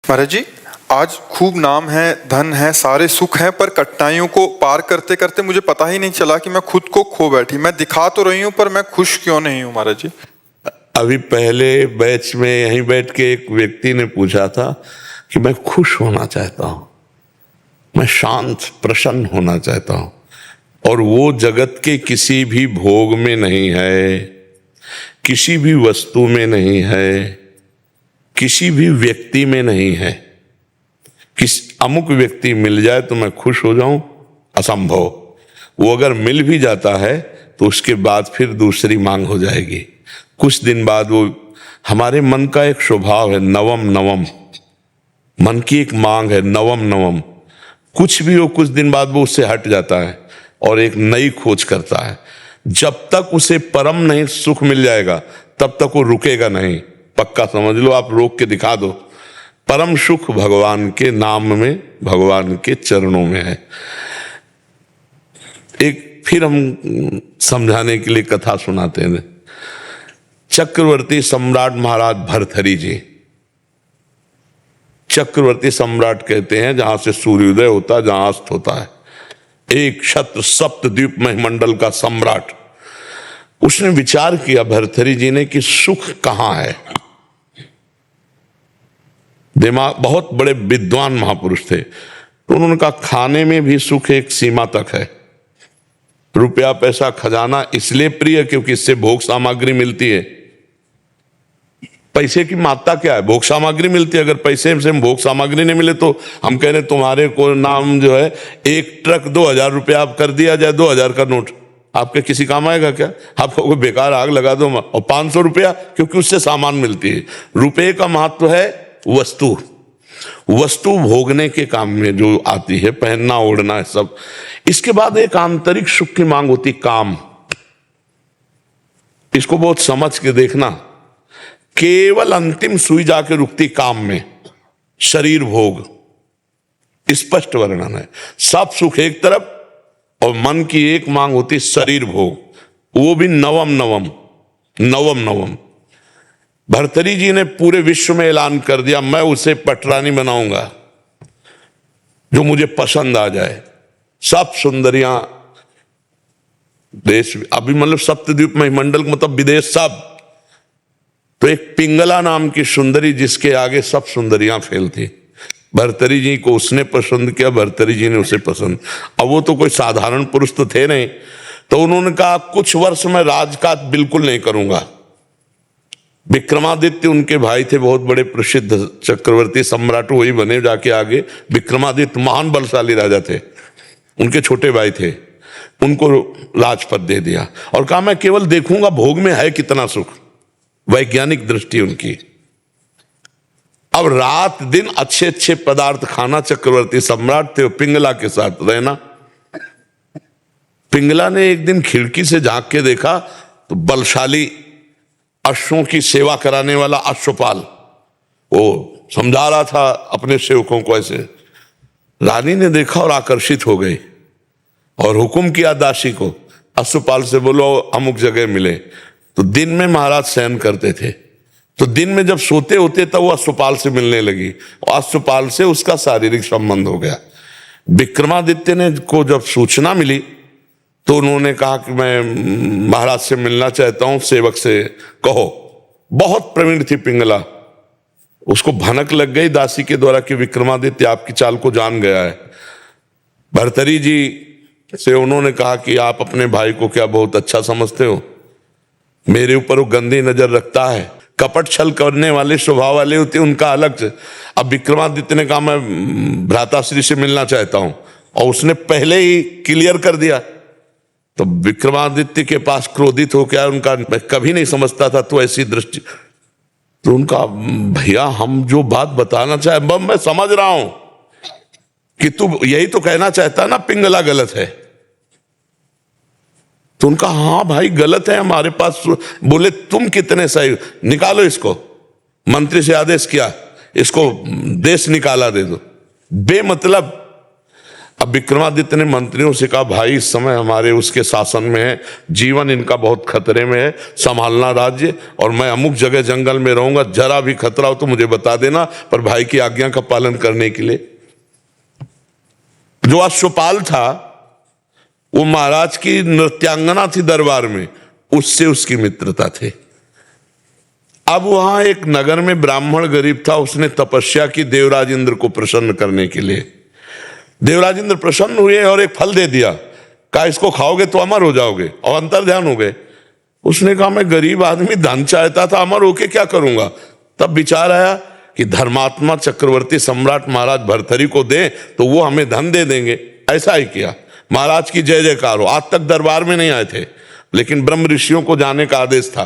महाराज जी, आज खूब नाम है, धन है, सारे सुख हैं, पर कठिनाइयों को पार करते करते मुझे पता ही नहीं चला कि मैं खुद को खो बैठी। मैं दिखा तो रही हूँ पर मैं खुश क्यों नहीं हूँ महाराज जी। अभी पहले बैच में यहीं बैठ के एक व्यक्ति ने पूछा था कि मैं खुश होना चाहता हूं, मैं शांत प्रसन्न होना चाहता हूं, और वो जगत के किसी भी भोग में नहीं है, किसी भी वस्तु में नहीं है, किसी भी व्यक्ति में नहीं है। किस अमुक व्यक्ति मिल जाए तो मैं खुश हो जाऊं, असंभव। वो अगर मिल भी जाता है तो उसके बाद फिर दूसरी मांग हो जाएगी। कुछ दिन बाद वो, हमारे मन का एक स्वभाव है नवम नवम, मन की एक मांग है नवम नवम। कुछ भी हो, कुछ दिन बाद वो उससे हट जाता है और एक नई खोज करता है। जब तक उसे परम नहीं सुख मिल जाएगा तब तक वो रुकेगा नहीं। पक्का समझ लो, आप रोक के दिखा दो। परम सुख भगवान के नाम में, भगवान के चरणों में है। एक फिर हम समझाने के लिए कथा सुनाते हैं। चक्रवर्ती सम्राट महाराज भर्तहरि जी, चक्रवर्ती सम्राट कहते हैं जहां से सूर्योदय होता है, जहां अस्त होता है। एक छत्र सप्तद्वीप मंडल का सम्राट। उसने विचार किया भर्तहरि जी ने कि सुख कहां है। दिमाग, बहुत बड़े विद्वान महापुरुष थे, तो उन्होंने कहा खाने में भी सुख एक सीमा तक है। रुपया पैसा खजाना इसलिए प्रिय क्योंकि इससे भोग सामग्री मिलती है। पैसे की मात्रा क्या है? भोग सामग्री मिलती है। अगर पैसे से भोग सामग्री नहीं मिले तो हम कह रहे तुम्हारे को नाम जो है एक ट्रक 2000 रुपया आप कर दिया जाए, 2000 का नोट आपके किसी काम आएगा क्या? आपको कोई बेकार आग लगा दो। और 500 रुपया क्योंकि उससे सामान मिलती है। रुपये का महत्व है वस्तु, वस्तु भोगने के काम में जो आती है, पहनना ओढ़ना है सब। इसके बाद एक आंतरिक सुख की मांग होती, काम। इसको बहुत समझ के देखना। केवल अंतिम सुई जाके रुकती काम में, शरीर भोग। स्पष्ट वर्णन है। सब सुख एक तरफ और मन की एक मांग होती शरीर भोग, वो भी नवम नवम नवम नवम। भर्तहरि जी ने पूरे विश्व में ऐलान कर दिया मैं उसे पटरानी बनाऊंगा जो मुझे पसंद आ जाए। सब सुंदरियां देश, अभी मतलब सप्तद्वीप मंडल मतलब विदेश सब। तो एक पिंगला नाम की सुंदरी जिसके आगे सब सुंदरियां फेल थी। भर्तहरि जी को उसने पसंद किया, भर्तहरि जी ने उसे पसंद। अब वो तो कोई साधारण पुरुष तो थे नहीं, तो उन्होंने कहा कुछ वर्ष में राजकाज बिल्कुल नहीं करूंगा। विक्रमादित्य उनके भाई थे, बहुत बड़े प्रसिद्ध चक्रवर्ती सम्राट वही बने जाके आगे। विक्रमादित्य महान बलशाली राजा थे, उनके छोटे भाई थे। उनको राजपद दे दिया और कहा मैं केवल देखूंगा भोग में है कितना सुख। वैज्ञानिक दृष्टि उनकी। अब रात दिन अच्छे अच्छे पदार्थ खाना। चक्रवर्ती सम्राट थे, पिंगला के साथ रहना। पिंगला ने एक दिन खिड़की से झांक के देखा तो बलशाली अश्वों की सेवा कराने वाला अश्वपाल वो समझा रहा था अपने सेवकों को ऐसे। रानी ने देखा और आकर्षित हो गई और हुक्म किया दासी को, अश्वपाल से बोलो अमुक जगह मिले। तो दिन में महाराज शयन करते थे, तो दिन में जब सोते होते तब वो अश्वपाल से मिलने लगी और अश्वपाल से उसका शारीरिक संबंध हो गया। विक्रमादित्य ने को जब सूचना मिली तो उन्होंने कहा कि मैं महाराज से मिलना चाहता हूं, सेवक से कहो। बहुत प्रवीण थी पिंगला, उसको भनक लग गई दासी के द्वारा कि विक्रमादित्य आपकी चाल को जान गया है। भर्तहरि जी से उन्होंने कहा कि आप अपने भाई को क्या बहुत अच्छा समझते हो? मेरे ऊपर वो गंदी नजर रखता है। कपट छल करने वाले स्वभाव वाले होते उनका अलग से। अब विक्रमादित्य ने कहा मैं भ्राताश्री से मिलना चाहता हूं और उसने पहले ही क्लियर कर दिया। तो विक्रमादित्य के पास क्रोधित हो गया उनका, मैं कभी नहीं समझता था तो ऐसी दृष्टि। तो उनका भैया हम जो बात बताना चाहे मैं समझ रहा हूं कि तू यही तो कहना चाहता ना पिंगला गलत है। तो उनका हाँ भाई गलत है हमारे पास। बोले तुम कितने सही, निकालो इसको। मंत्री से आदेश किया इसको देश निकाला दे दो। बेमतलब अब विक्रमादित्य ने मंत्रियों से कहा, भाई इस समय हमारे उसके शासन में है, जीवन इनका बहुत खतरे में है, संभालना राज्य, और मैं अमुक जगह जंगल में रहूंगा, जरा भी खतरा हो तो मुझे बता देना, पर भाई की आज्ञा का पालन करने के लिए। जो अश्वपाल था वो महाराज की नृत्यांगना थी दरबार में, उससे उसकी मित्रता थी। अब वहां एक नगर में ब्राह्मण गरीब था, उसने तपस्या की देवराज इंद्र को प्रसन्न करने के लिए। देवराज इंद्र प्रसन्न हुए और एक फल दे दिया, कहा इसको खाओगे तो अमर हो जाओगे, और अंतर ध्यान हो गए। उसने कहा मैं गरीब आदमी, धन चाहता था, अमर होके क्या करूंगा। तब विचार आया कि धर्मात्मा चक्रवर्ती सम्राट महाराज भर्तरी को दें तो वो हमें धन दे देंगे। ऐसा ही किया, महाराज की जय जयकार हो। आज तक दरबार में नहीं आए थे, लेकिन ब्रह्म ऋषियों को जाने का आदेश था,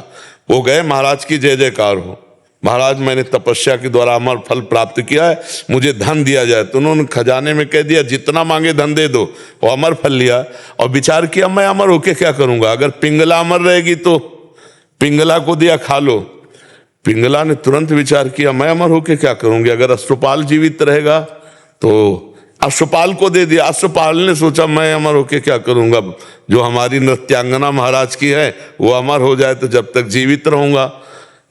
वो गए, महाराज की जय जयकार हो, महाराज मैंने तपस्या के द्वारा अमर फल प्राप्त किया है, मुझे धन दिया जाए। तो उन्होंने खजाने में कह दिया जितना मांगे धन दे दो, और अमर फल लिया। और विचार किया मैं अमर होके क्या करूंगा, अगर पिंगला अमर रहेगी तो पिंगला को दिया खा लो। पिंगला ने तुरंत विचार किया मैं अमर होके क्या करूंगी, अगर अश्वपाल जीवित रहेगा तो अश्वपाल को दे दिया। अश्वपाल ने सोचा मैं अमर होके क्या करूंगा, जो हमारी नृत्यांगना महाराज की है वो अमर हो जाए तो जब तक जीवित रहूंगा।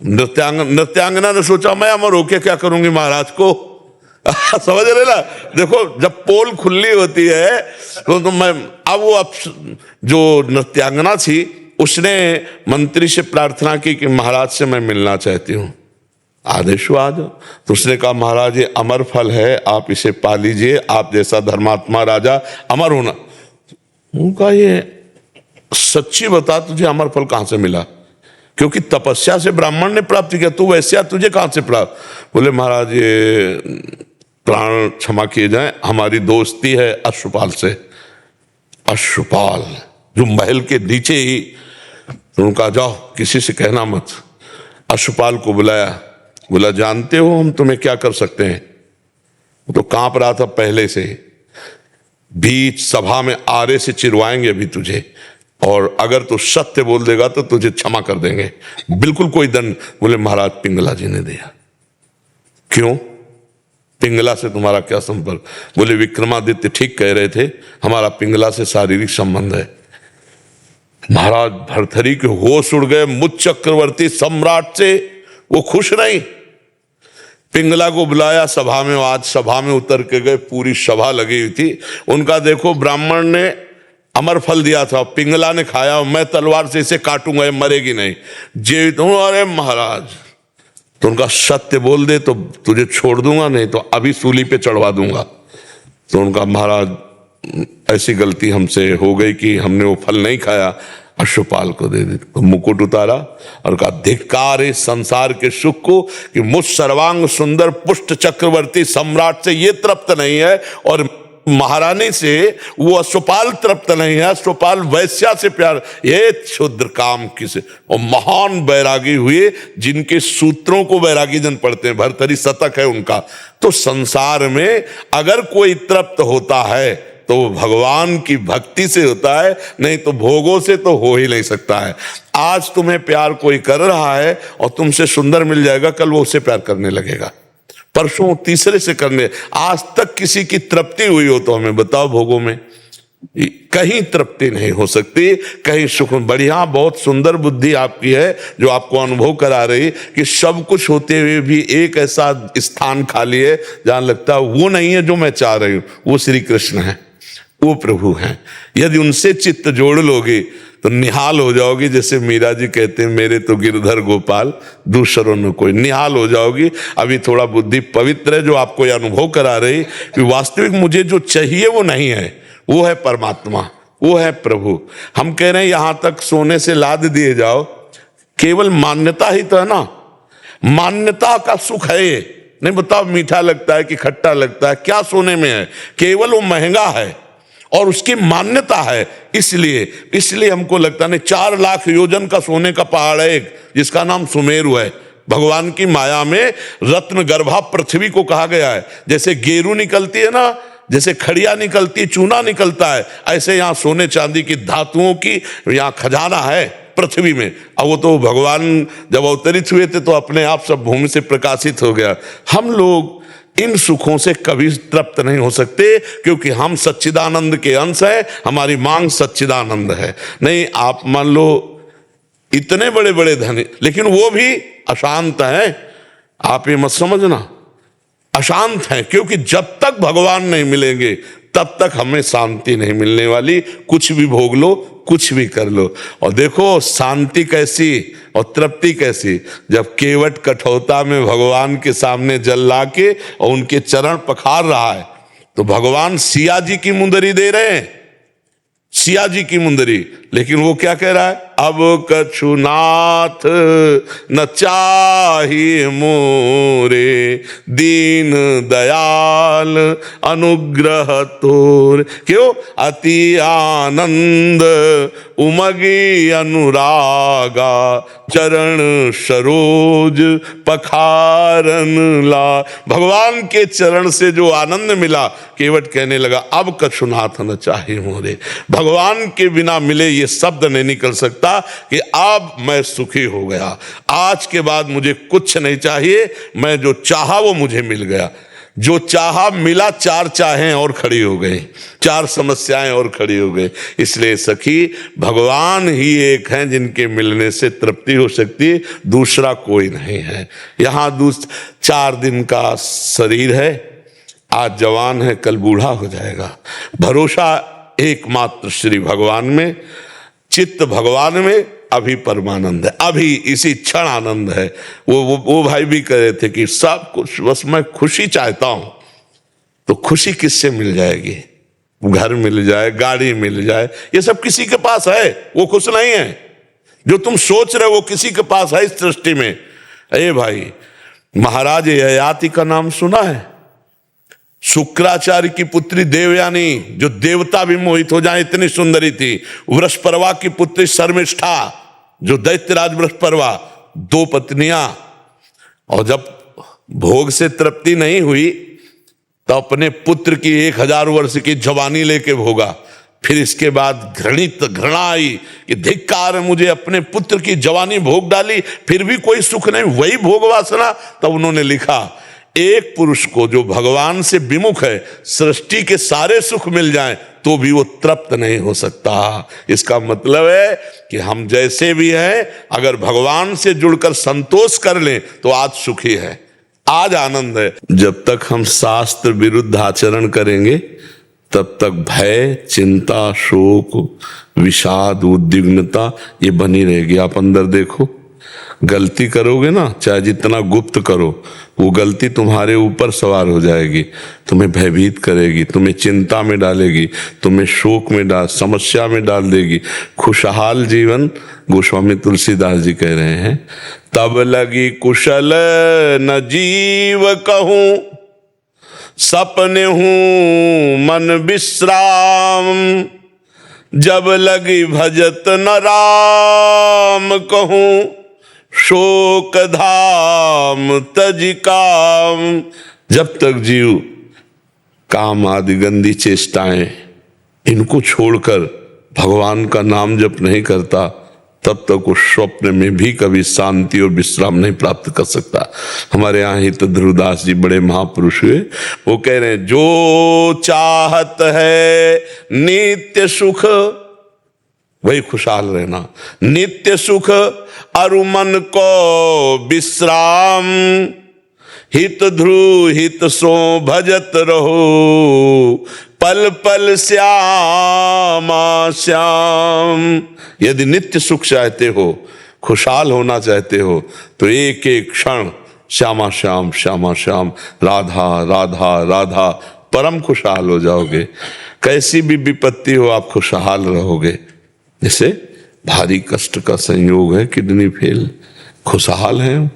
नृत्यांगना ने सोचा मैं अमर होके क्या करूंगी महाराज को। समझ रहे ना, देखो जब पोल खुली होती है तो मैं अब वो जो नृत्यांगना थी उसने मंत्री से प्रार्थना की कि महाराज से मैं मिलना चाहती हूँ, आदेश हुआ आ जाओ। तो उसने कहा महाराज ये अमर फल है, आप इसे पा लीजिए, आप जैसा धर्मात्मा राजा अमर होना। उनका ये सच्ची बता तुझे अमर फल कहां से मिला, क्योंकि तपस्या से ब्राह्मण ने प्राप्त किया, तू वैश्या तुझे कहां से प्राप्त। बोले महाराज ये प्राण क्षमा किए जाए, हमारी दोस्ती है अश्वपाल से। अश्वपाल जो महल के नीचे ही, तो उनका जाओ किसी से कहना मत। अश्वपाल को बुलाया, बोला जानते हो हम तुम्हें क्या कर सकते हैं। वो तो कांप रहा था पहले से, बीच सभा में आरे से चिरवाएंगे अभी तुझे, और अगर तू सत्य बोल देगा तो तुझे क्षमा कर देंगे, बिल्कुल कोई दंड। बोले महाराज पिंगला जी ने दिया। क्यों, पिंगला से तुम्हारा क्या संपर्क। बोले विक्रमादित्य ठीक कह रहे थे, हमारा पिंगला से शारीरिक संबंध है। महाराज भर्तरी के होश उड़ गए, मुझ चक्रवर्ती सम्राट से वो खुश नहीं। पिंगला को बुलाया सभा में, आज सभा में उतर के गए, पूरी सभा लगी हुई थी। उनका देखो ब्राह्मण ने अमर फल दिया था, पिंगला ने खाया, मैं तलवार से इसे काटूंगा, ये मरेगी नहीं, जीवित हूं। अरे महाराज तो उनका सत्य बोल दे तो तुझे छोड़ दूंगा, नहीं तो अभी सूली पे चढ़वा दूंगा। तो उनका महाराज ऐसी गलती हमसे हो गई कि हमने वो फल नहीं खाया, अश्वपाल को दे दी। तो मुकुट उतारा और कहा धिक्कार इस संसार के सुख को कि मुझ सर्वांग सुंदर पुष्ट चक्रवर्ती सम्राट से ये तृप्त नहीं है, और महारानी से वो अश्वपाल तृप्त नहीं है, अश्वपाल वैश्या से प्यार, ये क्षुद्र काम किसे। और महान बैरागी हुए जिनके सूत्रों को बैरागी जन पढ़ते हैं, भर्तरी शतक है उनका। तो संसार में अगर कोई तृप्त होता है तो वो भगवान की भक्ति से होता है, नहीं तो भोगों से तो हो ही नहीं सकता है। आज तुम्हें प्यार कोई कर रहा है और तुमसे सुंदर मिल जाएगा, कल वो उससे प्यार करने लगेगा, परसों तीसरे से करने। आज तक किसी की तृप्ति हुई हो तो हमें बताओ, भोगों में कहीं तृप्ति नहीं हो सकती, कहीं सुख। बढ़िया बहुत सुंदर बुद्धि आपकी है जो आपको अनुभव करा रही कि सब कुछ होते हुए भी एक ऐसा स्थान खाली है जहां लगता है वो नहीं है जो मैं चाह रही हूं। वो श्री कृष्ण है, वो प्रभु हैं। यदि उनसे चित्त जोड़ लोगे तो निहाल हो जाओगी। जैसे मीरा जी कहते हैं मेरे तो गिरधर गोपाल दूसरों में कोई, निहाल हो जाओगी। अभी थोड़ा बुद्धि पवित्र है जो आपको यह अनुभव करा रही कि वास्तविक मुझे जो चाहिए वो नहीं है, वो है परमात्मा, वो है प्रभु। हम कह रहे हैं यहां तक सोने से लाद दिए जाओ, केवल मान्यता ही तो है ना, मान्यता का सुख है ये। नहीं बताओ मीठा लगता है कि खट्टा लगता है, क्या सोने में है, केवल वो महंगा है और उसकी मान्यता है। इसलिए हमको लगता नहीं। 4 लाख योजन का सोने का पहाड़ है एक, जिसका नाम सुमेरु है। भगवान की माया में रत्न गर्भा पृथ्वी को कहा गया है। जैसे गेरू निकलती है ना, जैसे खड़िया निकलती, चूना निकलता है, ऐसे यहाँ सोने चांदी की धातुओं की यहाँ खजाना है पृथ्वी में। अब वो तो भगवान जब अवतरित हुए थे तो अपने आप सब भूमि से प्रकाशित हो गया। हम लोग इन सुखों से कभी तृप्त नहीं हो सकते, क्योंकि हम सच्चिदानंद के अंश हैं, हमारी मांग सच्चिदानंद है। नहीं, आप मान लो इतने बड़े बड़े धनी, लेकिन वो भी अशांत हैं। आप ये मत समझना, अशांत हैं, क्योंकि जब तक भगवान नहीं मिलेंगे तब तक हमें शांति नहीं मिलने वाली। कुछ भी भोग लो, कुछ भी कर लो। और देखो शांति कैसी और तृप्ति कैसी, जब केवट कठौता में भगवान के सामने जल ला के और उनके चरण पखार रहा है, तो भगवान सिया जी की मुंदरी दे रहे हैं, सिया जी की मुंदरी। लेकिन वो क्या कह रहा है, अब कछु नाथ न चाहिए मोरे, दीन दयाल अनुग्रह तोर। क्यों? अति आनंद उमगी अनुरागा, चरण सरोज पखारन ला। भगवान के चरण से जो आनंद मिला, केवट कहने लगा अब कछु नाथ न चाहिए मोरे। भगवान के बिना मिले ये शब्द नहीं निकल सकता कि अब मैं सुखी हो गया, आज के बाद मुझे कुछ नहीं चाहिए, मैं जो चाहा वो मुझे मिल गया। जो चाहा मिला, चार चाहें और खड़ी हो गई, चार समस्याएं और खड़ी हो गई। इसलिए सखी, भगवान ही एक हैं जिनके मिलने से तृप्ति हो सकती है, दूसरा कोई नहीं है। यहाँ 4 दिन का शरीर है, आज जवान है कल बूढ़ा हो जाएगा। भरोसा एकमात्र श्री भगवान में, चित्त भगवान में, अभी परमानंद है, अभी इसी क्षण आनंद है। वो भाई भी कह रहे थे कि सब कुछ बस मैं खुशी चाहता हूं, तो खुशी किससे मिल जाएगी? घर मिल जाए, गाड़ी मिल जाए, ये सब किसी के पास है, वो खुश नहीं है। जो तुम सोच रहे हो वो किसी के पास है इस सृष्टि में। अरे भाई, महाराज ययाति का नाम सुना है? शुक्राचार्य की पुत्री देवयानी, जो देवता भी मोहित हो जाए इतनी सुंदरी थी। वृषपर्वा की पुत्री शर्मिष्ठा, जो दैत्यराज वृषपर्वा, 2 पत्नियां। और जब भोग से तृप्ति नहीं हुई तो अपने पुत्र की 1000 वर्ष की जवानी लेके भोगा। फिर इसके बाद घृणा आई कि धिक्कार, मुझे अपने पुत्र की जवानी भोग डाली, फिर भी कोई सुख नहीं, वही भोग वासना। तब उन्होंने लिखा, एक पुरुष को जो भगवान से विमुख है, सृष्टि के सारे सुख मिल जाएं तो भी वो तृप्त नहीं हो सकता। इसका मतलब है कि हम जैसे भी हैं, अगर भगवान से जुड़कर संतोष कर लें तो आज सुखी है, आज आनंद है। जब तक हम शास्त्र विरुद्ध आचरण करेंगे तब तक भय, चिंता, शोक, विषाद, उद्विग्नता ये बनी रहेगी। आप अंदर देखो, गलती करोगे ना, चाहे जितना गुप्त करो, वो गलती तुम्हारे ऊपर सवार हो जाएगी, तुम्हें भयभीत करेगी, तुम्हें चिंता में डालेगी, तुम्हें शोक में समस्या में डाल देगी। खुशहाल जीवन, गोस्वामी तुलसीदास जी कह रहे हैं, तब लगी कुशल न जीव कहूं, सपने हूं मन विश्राम, जब लगी भजत न राम कहूं, शोक धाम तज काम। जब तक जीव काम आदि गंदी चेष्टाएं इनको छोड़कर भगवान का नाम जप नहीं करता, तब तक वो स्वप्न में भी कभी शांति और विश्राम नहीं प्राप्त कर सकता। हमारे यहाँ ही तो ध्रुवदास जी बड़े महापुरुष हुए, वो कह रहे हैं, जो चाहत है नित्य सुख, वही खुशहाल रहना, नित्य सुख अरु मन को विश्राम, हित ध्रुव हित सो भजत रहो, पल पल श्यामा श्याम। यदि नित्य सुख चाहते हो, खुशहाल होना चाहते हो, तो एक एक क्षण श्यामा श्याम श्यामा श्याम, राधा राधा राधा, परम खुशहाल हो जाओगे। कैसी भी विपत्ति हो, आप खुशहाल रहोगे। जैसे भारी कष्ट का संयोग है, किडनी फेल, खुशहाल हैं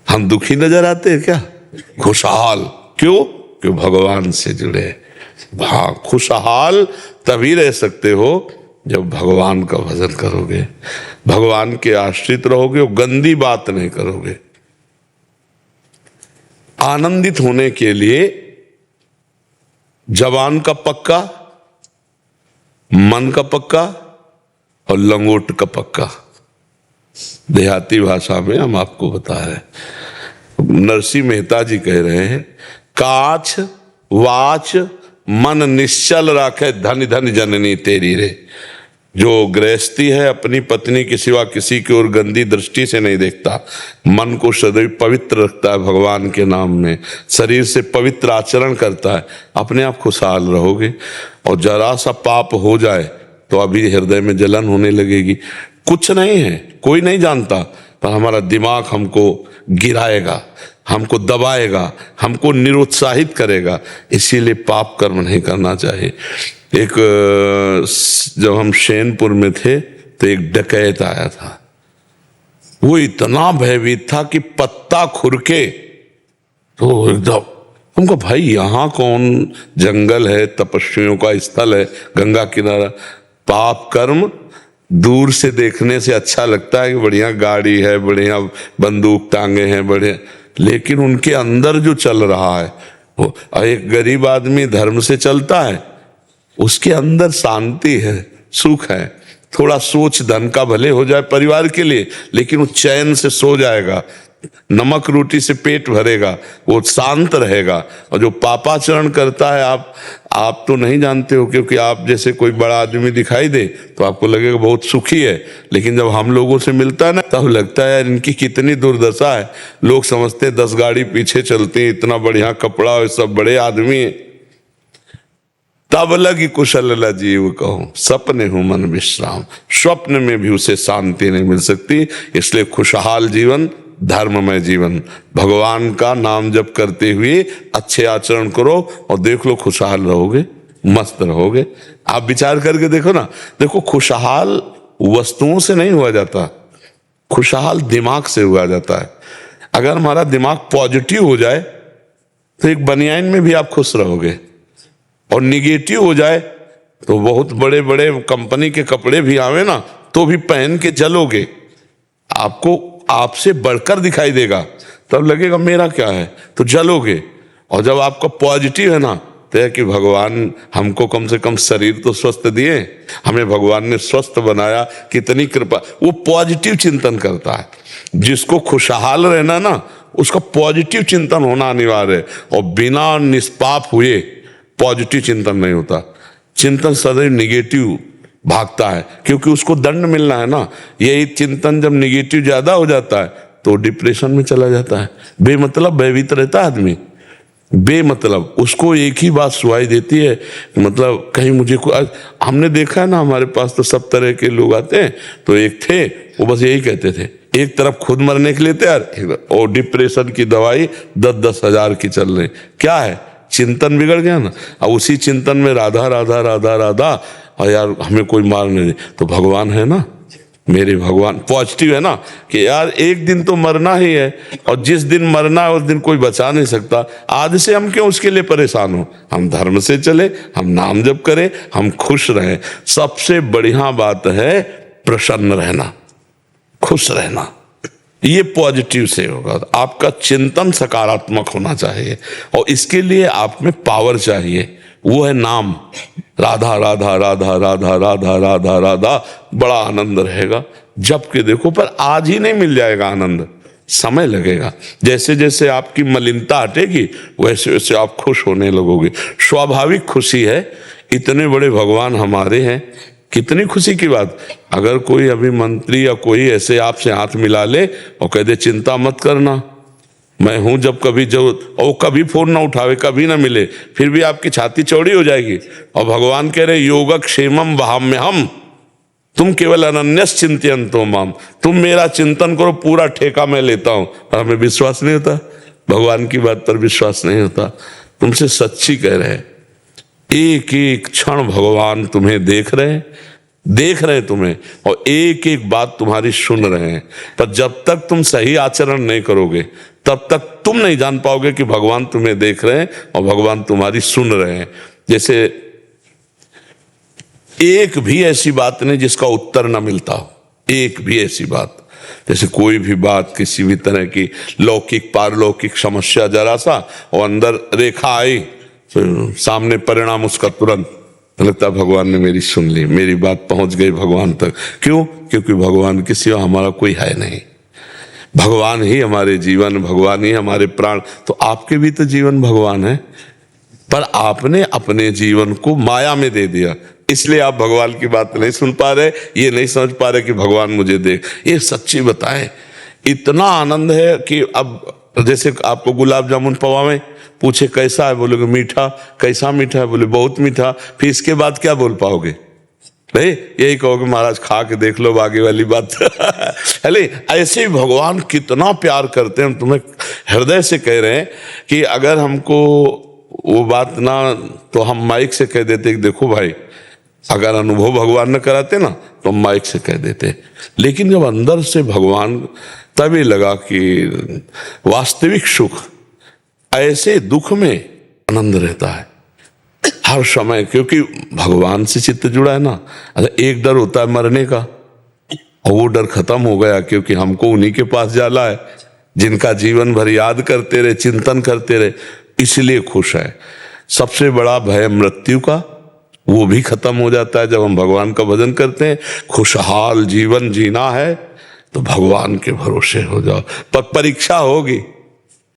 हम, दुखी नजर आते हैं क्या? खुशहाल क्यों? क्यों? भगवान से जुड़े। हाँ, खुशहाल तभी रह सकते हो जब भगवान का भजन करोगे, भगवान के आश्रित रहोगे और गंदी बात नहीं करोगे। आनंदित होने के लिए जवान का पक्का, मन का पक्का और लंगोट का पक्का। देहाती भाषा में हम आपको बता रहे हैं। नरसिंह मेहता जी कह रहे हैं काछ वाच मन निश्चल राखे, धन धन जननी तेरी रे। जो गृहस्थी है अपनी पत्नी के सिवा किसी की ओर गंदी दृष्टि से नहीं देखता, मन को सदैव पवित्र रखता है भगवान के नाम में, शरीर से पवित्र आचरण करता है, अपने आप खुशहाल रहोगे। और जरा सा पाप हो जाए तो अभी हृदय में जलन होने लगेगी। कुछ नहीं है, कोई नहीं जानता, पर हमारा दिमाग हमको गिराएगा, हमको दबाएगा, हमको निरुत्साहित करेगा। इसीलिए पाप कर्म नहीं करना चाहिए। एक जब हम शेनपुर में थे तो एक डकैत आया था। वो इतना भयभीत था कि पत्ता खुरके तो एकदम हमको, भाई यहाँ कौन जंगल है, तपस्वियों का स्थल है, गंगा किनारा। पाप कर्म दूर से देखने से अच्छा लगता है कि बढ़िया गाड़ी है, बढ़िया बंदूक टांगे हैं, बढ़िया, लेकिन उनके अंदर जो चल रहा है वो, एक गरीब आदमी धर्म से चलता है, उसके अंदर शांति है, सुख है। थोड़ा सोच धन का भले हो जाए परिवार के लिए, लेकिन वो चैन से सो जाएगा, नमक रोटी से पेट भरेगा, वो शांत रहेगा। और जो पापाचरण करता है, आप तो नहीं जानते हो, क्योंकि आप जैसे कोई बड़ा आदमी दिखाई दे तो आपको लगेगा बहुत सुखी है, लेकिन जब हम लोगों से मिलता है ना, तब लगता है यार इनकी कितनी दुर्दशा है। लोग समझते 10 गाड़ी पीछे चलते, इतना बढ़िया कपड़ा और सब बड़े आदमी है। तब लगी कुशल जीव कहो, सपने हो मन विश्राम। स्वप्न में भी उसे शांति नहीं मिल सकती। इसलिए खुशहाल जीवन, धर्ममय जीवन, भगवान का नाम जप करते हुए अच्छे आचरण करो और देख लो खुशहाल रहोगे, मस्त रहोगे। आप विचार करके देखो ना, देखो खुशहाल वस्तुओं से नहीं हुआ जाता, खुशहाल दिमाग से हुआ जाता है। अगर हमारा दिमाग पॉजिटिव हो जाए तो एक बनियान में भी आप खुश रहोगे, और निगेटिव हो जाए तो बहुत बड़े बड़े कंपनी के कपड़े भी आवे ना तो भी पहन के चलोगे, आपको आपसे बढ़कर दिखाई देगा, तब लगेगा मेरा क्या है, तो जलोगे। और जब आपका पॉजिटिव है ना, तो है कि भगवान हमको कम से कम शरीर तो स्वस्थ दिए, हमें भगवान ने स्वस्थ बनाया, कितनी कृपा। वो पॉजिटिव चिंतन करता है। जिसको खुशहाल रहना ना, उसका पॉजिटिव चिंतन होना अनिवार्य है। और बिना निष्पाप हुए पॉजिटिव चिंतन नहीं होता। चिंतन सदैव निगेटिव भागता है, क्योंकि उसको दंड मिलना है ना। यही चिंतन जब निगेटिव ज्यादा हो जाता है तो डिप्रेशन में चला जाता है। बेमतलब भयभीत रहता है आदमी, बेमतलब उसको एक ही बात सुनाई देती है, मतलब कहीं मुझे हमने देखा है ना, हमारे पास तो सब तरह के लोग आते हैं। तो एक थे, वो बस यही कहते थे, एक तरफ खुद मरने के लिए तैयार, और डिप्रेशन की दवाई 10-10 हजार की चल रही। क्या है, चिंतन बिगड़ गया ना। अब उसी चिंतन में राधा राधा राधा राधा, और यार हमें कोई मार नहीं दे, तो भगवान है ना, मेरे भगवान पॉजिटिव है ना, कि यार एक दिन तो मरना ही है, और जिस दिन मरना है उस दिन कोई बचा नहीं सकता। आज से हम क्यों उसके लिए परेशान हो, हम धर्म से चले, हम नाम जप करें, हम खुश रहें। सबसे बढ़िया बात है प्रसन्न रहना, खुश रहना। ये पॉजिटिव से होगा। आपका चिंतन सकारात्मक होना चाहिए, और इसके लिए आप में पावर चाहिए, वो है नाम। राधा राधा राधा राधा राधा राधा राधा, बड़ा आनंद रहेगा। जब के देखो, पर आज ही नहीं मिल जाएगा आनंद, समय लगेगा। जैसे जैसे आपकी मलिनता हटेगी वैसे वैसे आप खुश होने लगोगे। स्वाभाविक खुशी है, इतने बड़े भगवान हमारे हैं, कितनी खुशी की बात। अगर कोई अभी मंत्री या कोई ऐसे आपसे हाथ मिला ले और कह दे चिंता मत करना, मैं हूं, जब कभी जरूरत, और कभी फोन ना उठावे, कभी ना मिले, फिर भी आपकी छाती चौड़ी हो जाएगी। और भगवान कह रहे योगक्षेमम वहाम्यहम्, तुम केवल अनन्यस चिंतयन्तो माम, तुम मेरा चिंतन करो, पूरा ठेका मैं लेता हूं। और हमें विश्वास नहीं होता, भगवान की बात पर विश्वास नहीं होता। तुमसे सच्ची कह रहे हैं, एक एक क्षण भगवान तुम्हें देख रहे तुम्हें, और एक एक बात तुम्हारी सुन रहे हैं। पर जब तक तुम सही आचरण नहीं करोगे, तब तक तुम नहीं जान पाओगे कि भगवान तुम्हें देख रहे हैं और भगवान तुम्हारी सुन रहे हैं। जैसे एक भी ऐसी बात नहीं जिसका उत्तर ना मिलता हो, एक भी ऐसी बात। जैसे कोई भी बात, किसी भी तरह की लौकिक पारलौकिक समस्या, जरा सा और अंदर रेखा आई तो सामने परिणाम उसका तुरंत लगता है भगवान ने मेरी सुन ली, मेरी बात पहुंच गई भगवान तक। क्यों? क्योंकि भगवान के सिवा हमारा कोई है नहीं। भगवान ही हमारे जीवन, भगवान ही हमारे प्राण। तो आपके भी तो जीवन भगवान है, पर आपने अपने जीवन को माया में दे दिया, इसलिए आप भगवान की बात नहीं सुन पा रहे, ये नहीं समझ पा रहे कि भगवान मुझे देख। ये सच्ची बताएं, इतना आनंद है कि अब जैसे आपको गुलाब जामुन पवावे, पूछे कैसा है, बोलोगे मीठा। कैसा मीठा है, बोले बहुत मीठा। फिर इसके बाद क्या बोल पाओगे? नहीं, यही कहोगे महाराज खा के देख लो, आगे वाली बात। अरे ऐसे ही भगवान कितना प्यार करते हैं, हम तुम्हें हृदय से कह रहे हैं कि अगर हमको वो बात ना, तो हम माइक से कह देते कि देखो भाई, अगर अनुभव भगवान न कराते ना तो हम माइक से कह देते। लेकिन जब अंदर से भगवान, तभी लगा कि वास्तविक सुख ऐसे दुख में आनंद रहता है हर समय, क्योंकि भगवान से चित्त जुड़ा है ना। अच्छा, एक डर होता है मरने का, और वो डर खत्म हो गया, क्योंकि हमको उन्हीं के पास जाना है जिनका जीवन भर याद करते रहे, चिंतन करते रहे, इसलिए खुश है। सबसे बड़ा भय मृत्यु का, वो भी खत्म हो जाता है जब हम भगवान का भजन करते हैं। खुशहाल जीवन जीना है तो भगवान के भरोसे हो जाओ, पर परीक्षा होगी।